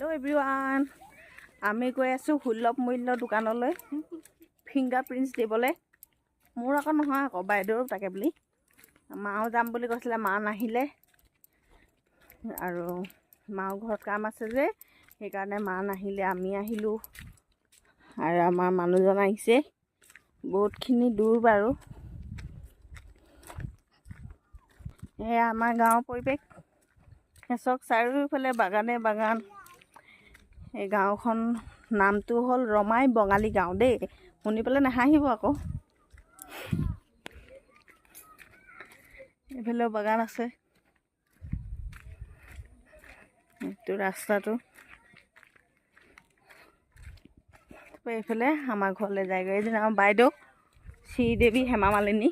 Hello' everyone, আমি গৈ আছোঁ সুলভ মূল্য দোকানলৈ ফিংগাৰ প্ৰিণ্টছ দিবলৈ। মোৰ আকৌ নহয়, আকৌ বাইদেউৰ তাকে বুলি। মাও যাম বুলি কৈছিলে, মা নাহিলে আৰু মাও ঘৰত কাম আছে যে সেইকাৰণে মা নাহিলে, আমি আহিলোঁ আৰু আমাৰ মানুহজন আহিছে। বহুতখিনি দূৰ বাৰু। এয়া আমাৰ গাঁৱৰ পৰিৱেশ। চাওক, চাৰিওফালে বাগানে বাগান। এই গাঁওখন নামটো হ'ল ৰমাই বঙালী গাঁও দেই, শুনি পেলাই নাহাঁহিব আকৌ। এইফালেও বাগান আছে। এইটো ৰাস্তাটো এইফালে আমাৰ ঘৰলৈ যায়গৈ। এদিন আমাৰ বাইদেউ শ্ৰীদেৱী হেমা মালিনী